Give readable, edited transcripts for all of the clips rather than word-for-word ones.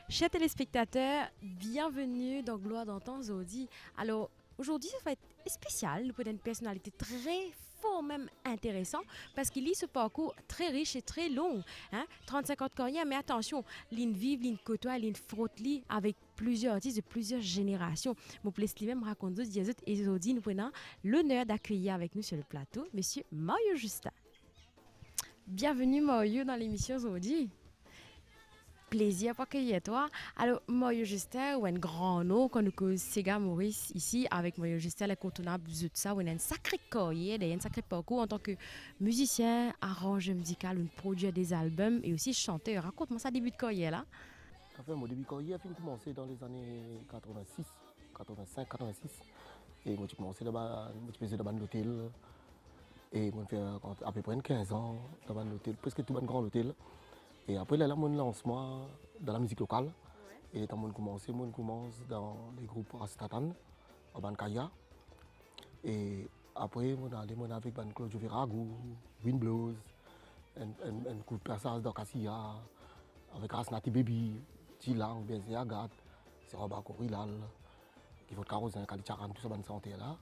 Chers téléspectateurs, bienvenue dans Gloire d'antan Zodi. Alors, aujourd'hui, ça va être spécial pour une personnalité très fort, même intéressant, parce qu'il lit ce parcours très riche et très long. 35 ans de carrière, mais attention, l'ine vive, l'ine côtoie, l'ine frotte avec plusieurs artistes de plusieurs générations. Mon plaisir même raconte et Zodi, nous prenons l'honneur d'accueillir avec nous sur le plateau Monsieur Mario Justin. Bienvenue Mario dans l'émission Zodi. Plaisir pour accueillir toi. Alors, Mario Justin, ou un grand nom, qu'on nous Sega Maurice ici, avec Mario Justin, l'incontournable de ça, ou un sacré carrière, un sacré parcours en tant que musicien, arrangeur musical, un produit des albums et aussi chanteur. Raconte-moi ça, début de carrière là. Enfin, mon début de carrière a commencé dans les années 86, 85, 86. Et moi, j'ai commencé là-bas, je faisais dans l'hôtel. Et moi, j'ai fait à peu près 15 ans dans l'hôtel, presque tout le grand hôtel. Et après, là, mon lancement dans la musique locale. Ouais. Et quand on commence dans les groupes Rastatan, Kaya. Et après, on allait avec Claude Veragou, Wind Blues, un coup de passage dans Cassia, avec Rasnati Baby, Tilang, Benzi Agathe, Seroba Korilal, qui faut Carosin, Kalicharan, tout ça, dans santé là.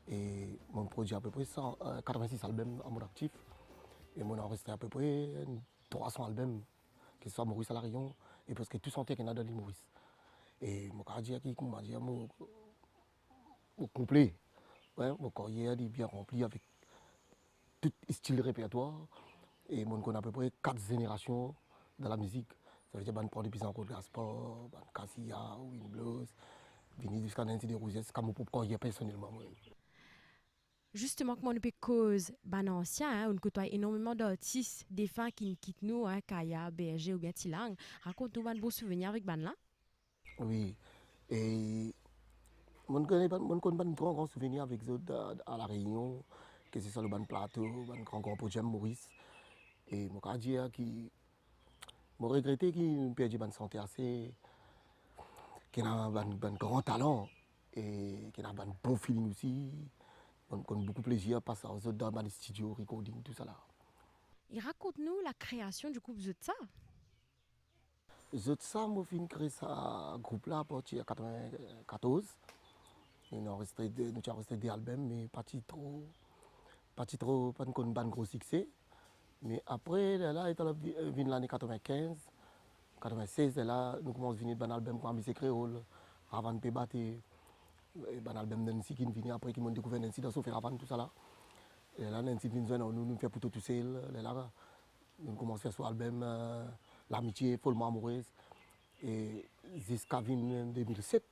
Et mon produit à peu près 86 albums à mon actif. Et mon enregistré à peu près 300 albums, que ce soit Maurice à la Rayon, et parce que tout santé qu'il y a dans l'île Maurice. Et mon cardiaque qui m'a dit, mon complet, ouais, mon carrière est bien rempli avec tout style de répertoire. Et mon connaît à peu près 4 générations dans la musique. Ça veut dire que je prends des pisans de Gaspard, Cassia, Wind Blues, Vinny jusqu'à Nancy de Roses, c'est comme mon propre carrière personnellement. Justement, comment on peut cause ancien, on côtoie énormément d'artistes, des fans qui nous quittent nous, Kaya, BRG ou bien Tilang. Raconte-nous un beau souvenir avec ban là. Oui, et on connaît pas de grand souvenir avec eux à la Réunion, que ce soit le ban plateau, le grand projet Maurice. Et mon cardiaque qui m'a regretté qu'il perdit une santé assez, qu'il a un grand talent et qu'il a un bon feeling aussi. On a beaucoup de plaisir à passer aux autres dans les studios, recording, tout ça là. Et raconte-nous la création du groupe Zotsa. Zotsa, moi, j'ai créé ce groupe là à partir de 1994. Nous avons enregistré des albums, mais pas de gros succès. Mais après, là, vient l'année 95, 96, là, nous commençons à venir un album comme Ambitieux Créole, avant de battre, un album Nancy qui vient après, qui m'a découvert Nancy dans Sophie avant tout ça là. Et là, Nancy vient nous fait plutôt tout seul. Là, nous commençons à faire son album L'amitié follement amoureuse. Et jusqu'à 2007.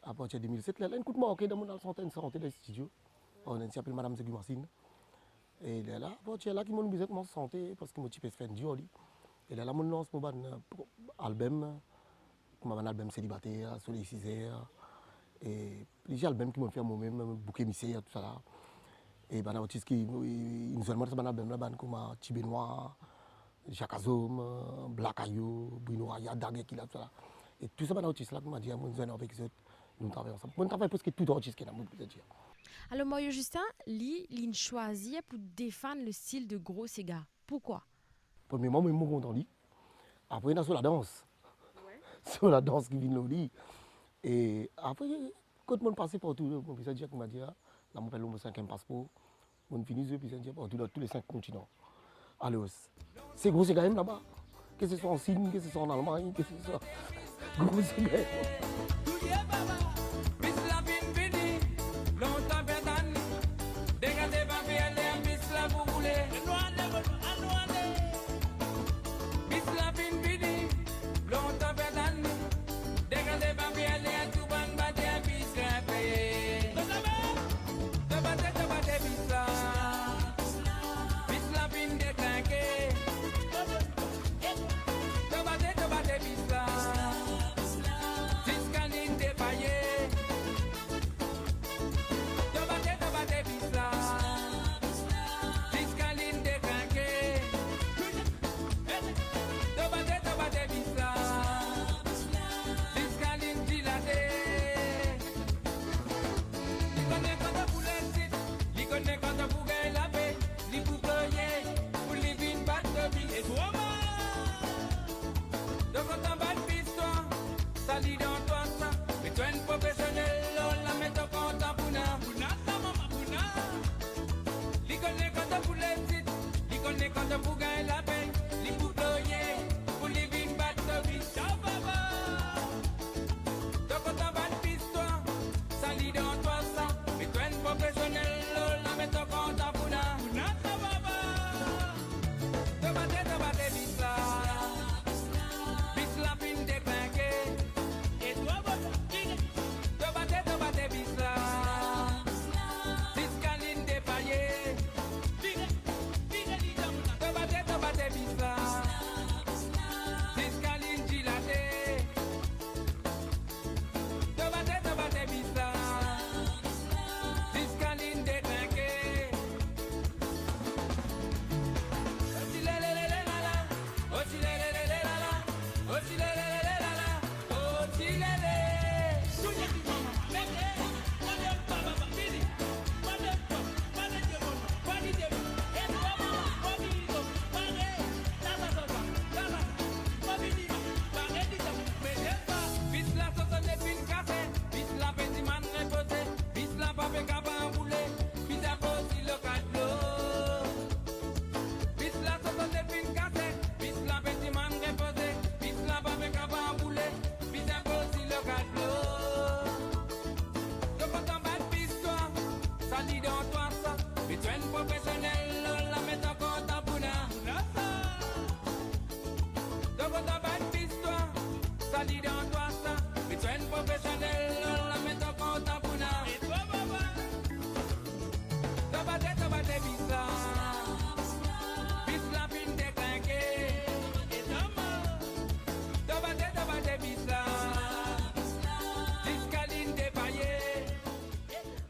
À partir de 2007, là, un coup de manqué dans mon centaine santé dans le studio. On s'appelle Madame Segumarcine. Et là, à partir de là, qui m'a besoin de santé parce que mon type est fait du lit. Et là, mon lance mon album, comme un album célibataire, Soleil 6 heures. Et les albums qui m'ont fait moi-même, Bouquet Misère, tout ça là. Et ben, l'artiste qui nous a demandé ce album là, comme Tibé Noir, Jacques Azom, Black Ayo, Bruno Raya, Daguet qui là, tout ça là. Et tout ça, ben, l'artiste là, qui m'a dit, nous allons avec eux, nous travaillons ensemble. Nous travaillons presque tout artiste qui est dans le monde, peut dire. Alors, Mario Justin, il choisit pour défendre le style de Gros Sega. Pourquoi? Premièrement, moi, je suis content. Après, il y a sur la danse. Ouais. Sur la danse qui vient de lit. Et après, quand je passe partout, mon père m'a dit, là, je m'appelle le 5e passeport. Je finis, puis je dis, partout dans tous les 5 continents. Alors, c'est Gros Sega là-bas. Que ce soit en Chine, que ce soit en Allemagne, que ce soit Gros Sega.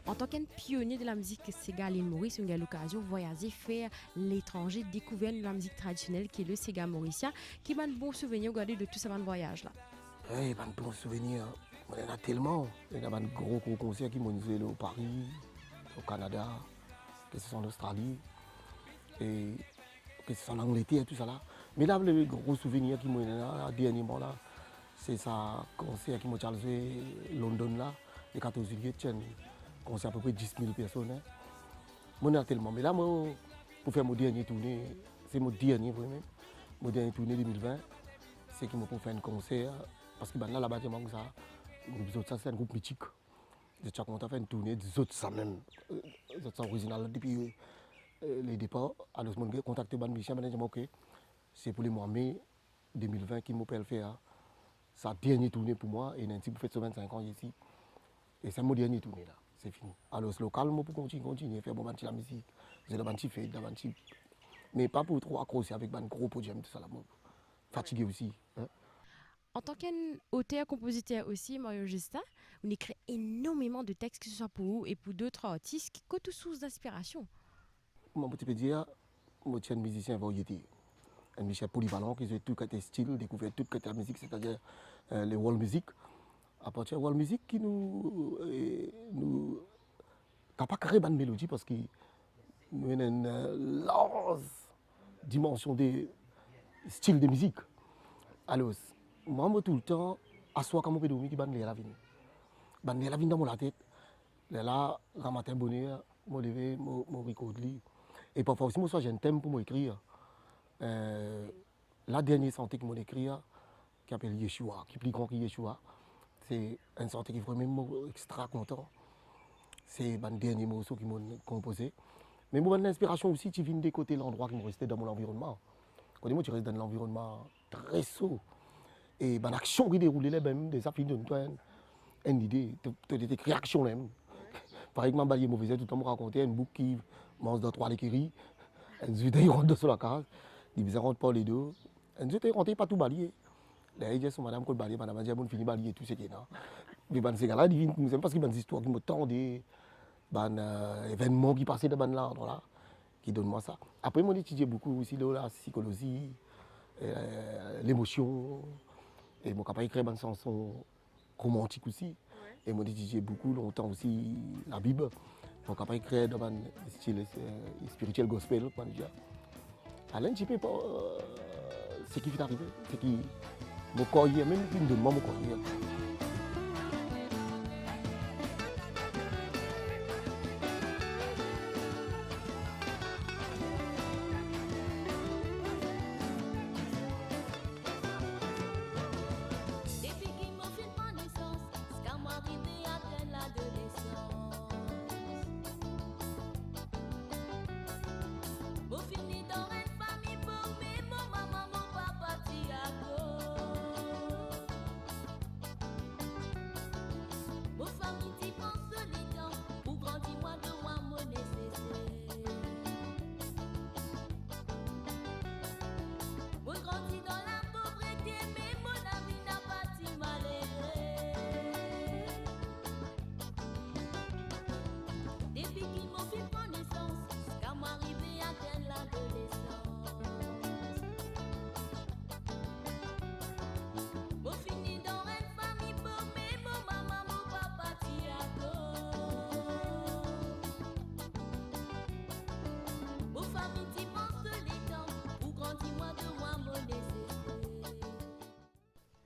En tant qu'un pionnier de la musique Sega, l'île Maurice, on a l'occasion de voyager, faire l'étranger, découvrir de la musique traditionnelle qui est le Sega mauricien, qui m'a de bons souvenirs regardez de tout ce voyage là. Oui, pas de bons souvenirs. Il y en a tellement. Il y a des gros concerts qui m'ont joué au Paris, au Canada, que ce soit en Australie, et que ce soit en Angleterre, tout ça là. Mais là, le gros souvenir qui m'ont dernièrement là, c'est ça concert qui m'a joué London là. le 14 juillet, tiens, concert à peu près 10 000 personnes. Hein. Moi, on tellement. Mais là, moi, pour faire mon dernier tournée, c'est mon dernier vraiment. Mon dernier tournée 2020, c'est qu'ils m'ont fait un concert. Parce que ben, là, là-bas, ça, ça c'est un groupe mythique. Je suis content de faire une tournée des autres, ça même. Les autres sont originaux depuis les départs. Alors, je me contacté le musicien, je me dit, ok, c'est pour le mois de mai 2020 qu'ils m'ont fait faire. Sa dernière tournée pour moi, et Nancy, vous faites 25 ans ici. Et c'est mon dernier tournée là, c'est fini. Alors, c'est local, moi, pour continuer à faire bon, la musique. J'ai la bande fait, la bande. Mais pas pour trop accrocher avec un gros projet, tout ça là. Fatigué aussi. Hein. En tant qu'auteur-compositeur aussi, Mario Justin, on écrit énormément de textes, que ce soit pour vous et pour d'autres artistes, qui sont source d'inspiration. Moi, je peux dire, moi, je suis un musicien variété. Un musicien polyvalent qui fait tout côté style, découvert tout côté la musique, c'est-à-dire les world music. À partir de la world music qui nous t'as pas créé une mélodie parce que nous avons une large dimension des styles de musique. Alors, moi, tout le temps, à soi, comme on peut dormir, qui ban la vie. Ban la vie dans mon tête. Là, le matin, bonheur, je lever, je record. Et parfois aussi, moi, j'ai un thème pour m'écrire. La dernière santé que j'ai écrit, qui s'appelle Yeshua, qui est plus grand que Yeshua, c'est un santé qui est vraiment extra content. C'est le dernier morceau qui m'ont composé. Mais moi, l'inspiration aussi, tu viens des côtés de l'endroit qui me restait dans mon environnement. Quand moi, tu restes dans l'environnement très chaud. Et l'action qui déroule là, même, des affaires de toi, une idée, tu as des réactions là. Par exemple, je me faisais tout le temps me raconter une boucle qui mange dans 3 écuries. Un zut, il rentre sur la case. Il ne rentre pas les deux. Un zut, il rentre pas tout balayer. Là, il dit à madame, madame a dit, on finit balayer tout ce qui est là. Mais ces gars-là, ils viennent parce qu'ils ont des histoires qui me tendent, des événements qui passaient dans l'ordre là, qui donnent moi ça. Après, moi, j'étudie beaucoup aussi la psychologie, l'émotion. Et mon capable écrire une chanson romantique aussi. Ouais. Et moi, j'ai beaucoup longtemps aussi la Bible. Mon capable écrire dans un style spirituel gospel. Alain, je ne sais pas ce qui est arrivé. C'est qui mon corps, même qui me donne mon corps.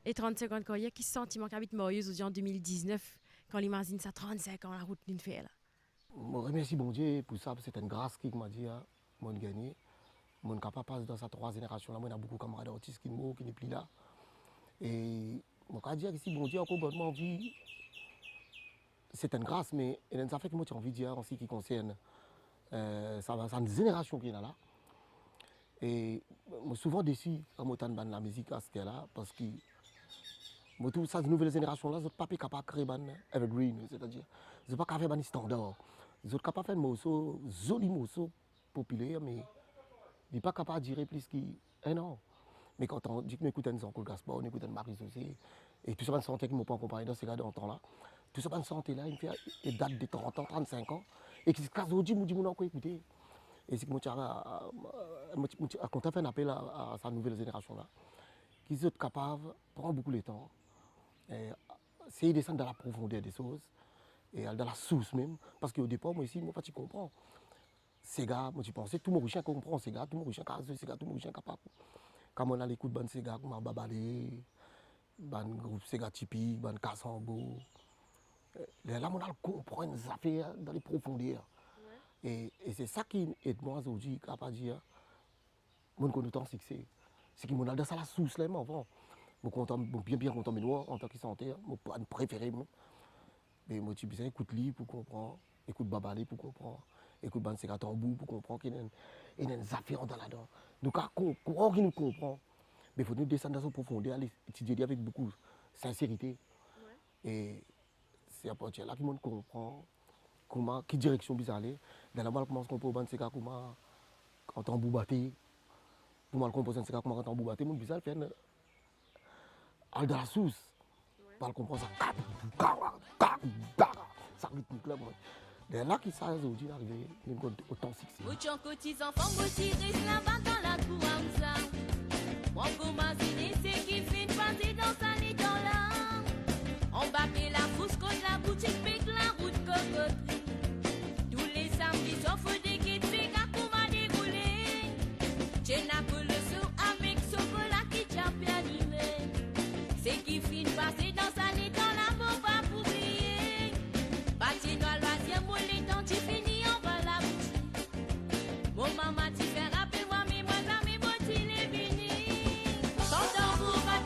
Et 35 ans de carrière, qui sentiment qu'habite Mario aujourd'hui en 2019, quand l'imagine ça 35 ans, la route d'une fait là. Je remercie mon Dieu pour ça, c'est une grâce qui m'a dit, moi gagné. Mon capable passe dans sa 3 génération là, moi il y a beaucoup de camarades artistes qui n'est plus là. Et mon cas dire que si bon Dieu a complètement envie, c'est une grâce, mais ça fait que moi j'ai envie de dire en ce qui concerne ça une génération qui est là. Et je suis souvent déçu quand je entends la musique à ce là parce que moi, toute cette nouvelle génération là, je ne suis pas capable de créer un evergreen, c'est-à-dire je ne suis pas capable de faire un standard. Je suis capable de faire un morceau, joli morceau populaire, mais je ne suis pas capable de durer plus qu'un an. Mais quand on dit que nous écoutons un Jean-Claude Gaspard, nous écoutons Marie José, et tout ça, une santé qui ne m'a pas accompagné dans ces gars temps-là, tout ça, une santé là, il me fait des dates de 30 ans, 35 ans, et qui se casse aujourd'hui, je dis, on a encore écouté. Et c'est que moi, quand on fait un appel à sa nouvelle génération là, qui sont capables de prendre beaucoup de temps, essayer de descendre dans la profondeur des choses, et dans la source même, parce qu'au départ, moi ici, moi, tu comprends. Ces gars, moi, tu pensais, tout le monde comprend ces gars, tout le monde ces gars, tout le monde capable. Quand on a l'écoute de ces gars, comme Babalé, le groupe Sega typique, Kassambo, Là, on a le comprendre les affaires dans les profondeurs. Et c'est ça qui aide moi aujourd'hui, capable de dire, mon content succès. C'est que mon a dans ça la source là, avant. Mon content, bien content, mais moi, en tant que santé, mon préféré, moi. Mais moi, tu besoin écoute li pour comprendre, écoute Babali pour comprendre, écoute Banseka Tambou pour comprendre qu'il y a des affaires dans là-dedans. Donc, on qui nous comprend, mais il faut nous descendre dans son profondeur, aller étudier avec beaucoup de sincérité. Et c'est à partir de là que nous comprend comment, quelle direction bizarre aller. Dans la balle, comment on comprend Banseka, comment en tambou batté, comment on comprend Banseka, comment en tambou batté, mon bizarre fait aller dans la source. Pas le comprendre ça rythmique là, moi. C'est là qui s'est aujourd'hui arrivé, autant succès. Muchos petits enfants, petits risques là-bas dans la couranza. Mon commence c'est qui fait passer dans sa lit dans là. On baquait la fousse contre la boutique, pique la route cocoterie. Tous les samedis, sauf des guides, pique à comment dérouler. J'ai n'a que le saut avec chocolat qui t'a bien animé. C'est qui fait passer dans sa lit dans la bombe pas pour oublier. Patinoire, loisir, moulin, tant tu finis, on va la boutique. Mon maman, tu fais rappeler moi, mais moi, ça m'est bon, tu l'es fini. Quand on vous va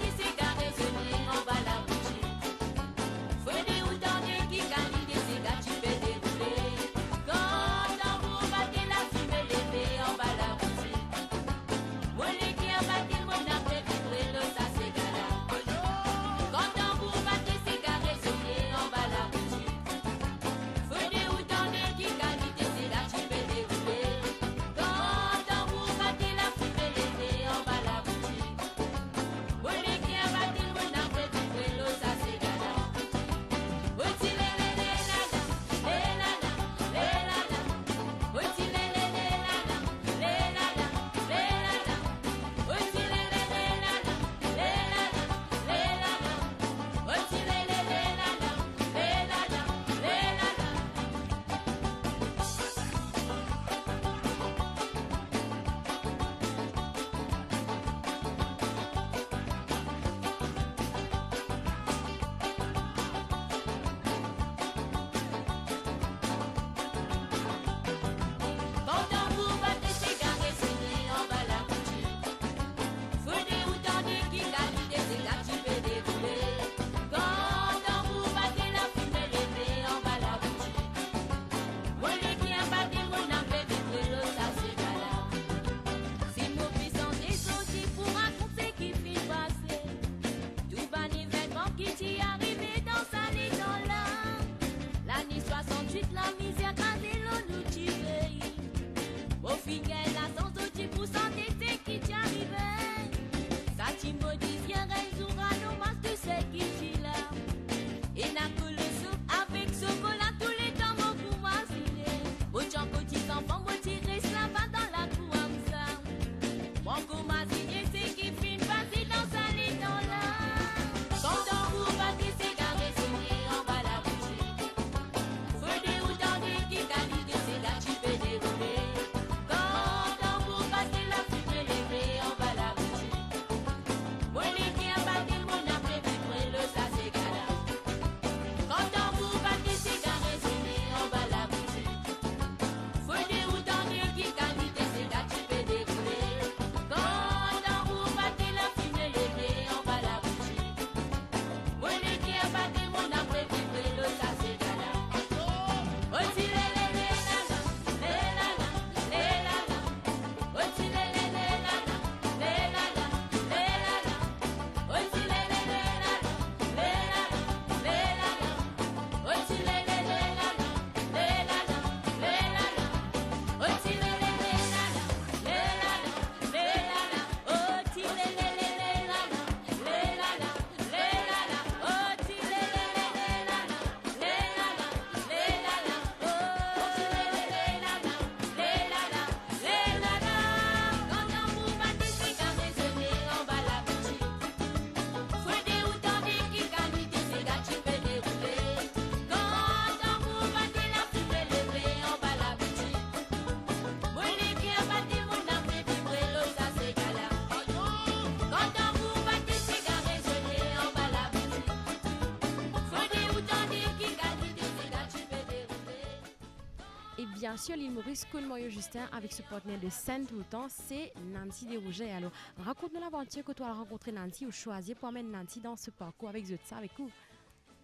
bien sûr, l'île Maurice, Côte-Moyo Justin, avec ce partenaire de scène tout le temps, c'est Nancy Desrouget. Alors, raconte-nous l'aventure que tu as rencontré Nancy ou choisi pour amener Nancy dans ce parcours avec Zotsa, avec vous.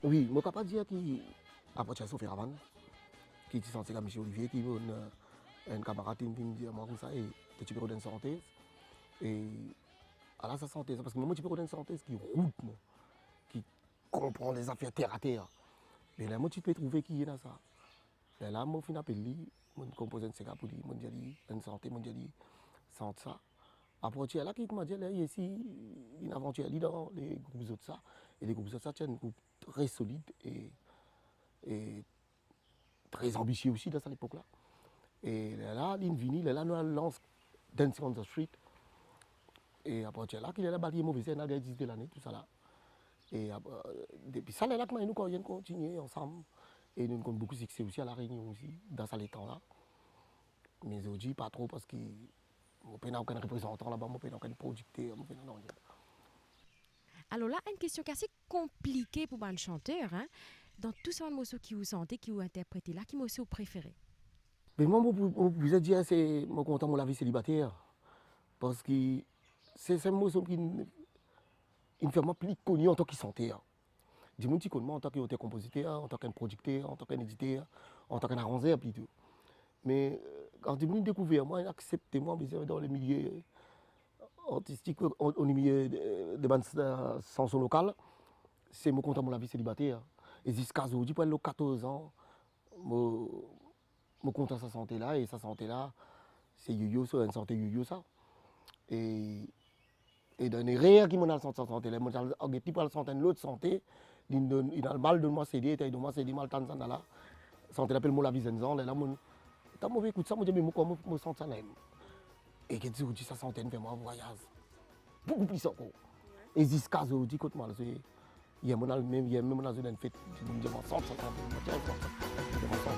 Oui, je ne peux pas dire qu'après Sophie Ravan, qui est censé comme M. Olivier, qui est un camarade qui me dit moi comme ça, et tu peux donner santé. Et à la santé, parce que moi, tu peux donner santé, qui route, moi, qui comprend les affaires terre à terre. Mais là, moi, tu peux trouver qui est dans ça. Et là, moi, je finis par lui, je compose un CK pour lui, je dis, une santé, je dis, sans ça. Après, tu es là qui m'a dit, là, il y a ici une aventure dans les groupes autres ça. Et les groupes autres ça, c'est un groupe très solide et très ambitieux aussi dans cette époque-là. Et là, il vient, là, nous lance Dancing on the Street. Et après, tu es là, qu'il est là, il est mauvais, il a 10 de l'année, tout ça là. Et depuis ça, là, nous continuons ensemble. Et nous avons beaucoup de succès aussi à La Réunion aussi, dans ce temps-là. Mais aujourd'hui, pas trop parce que je n'ai aucun représentant là-bas, je n'ai aucun producteur, je n'ai rien. Alors là, une question assez compliquée pour un chanteur. Hein? Dans tous ces morceaux qui vous sentez, qui vous interprétez là, qui morceau vous préférez? Mais moi, je vous dire, c'est mon content de la vie célibataire. Parce que c'est un morceau qui me fait plus connu en tant que chanteur. Du monde qui connaît moi en tant qu'auteur-compositeur, en tant qu'un producteur, en tant qu'un éditeur, en tant qu'un arrangeur plutôt. Mais quand tu me découvert, moi, accepté moi dans le milieu artistique, au milieu de bandes chansons locales, c'est mon content de la vie célibataire. Et jusqu'à aujourd'hui, pour 14 ans, je content de sa santé là, et sa santé là, c'est yo-yo, ça, une santé yo-yo ça. Et dans les rires qui m'ont dans sa santé là, je suis pour la santé, l'autre santé, il a le mal de moi cédé, il a mal cédé, mal tant là. Santé l'appelle moi la vie zenzan, là, moi, t'as mauvais écoute ça, moi, je me comment me sens ça même. Et que tu dis ça santé, fait moi voyage. Beaucoup plus encore. Et jusqu'à aujourd'hui, quand moi, il y a même dans une fête, je me dis, je me sens ça, je me sens.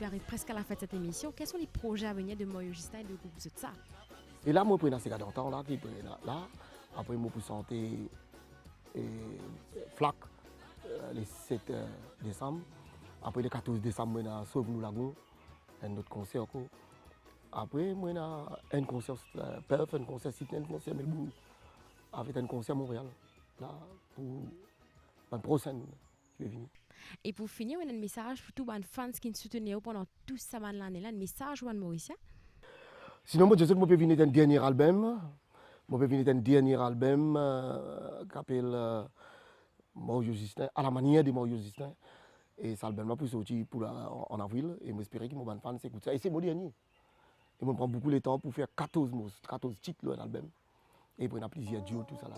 arrive presque à la fin de cette émission. Quels sont les projets à venir de Mario Justin et de groupe ça? Et là, moi, je prends ces temps là, qui là. Après, moi, pour santé et FLAC, le 7 décembre. Après, le 14 décembre, moi, je Sauve-nous Lagon, un autre concert. Après, moi, un concert Perth, un concert Sydney, un concert Melbourne, avec un concert Montréal. Là, pour la prochaine, je vais venir. Et pour finir, on a un message pour tous les fans qui nous soutenaient pendant toute cette année-là, un message pour Mauricien. Sinon, moi, je sais que je peux venir d'un dernier album. Je peux venir d'un dernier album qui s'appelle Mario Justin, à la manière de Mario Justin. Et cet album-là peut sortir en avril. Et j'espère que mes fans s'écoutent ça. Et c'est mon dernier. Et je prends beaucoup de temps pour faire 14 titres dans l'album. Et pour un plaisir duo, tout ça là.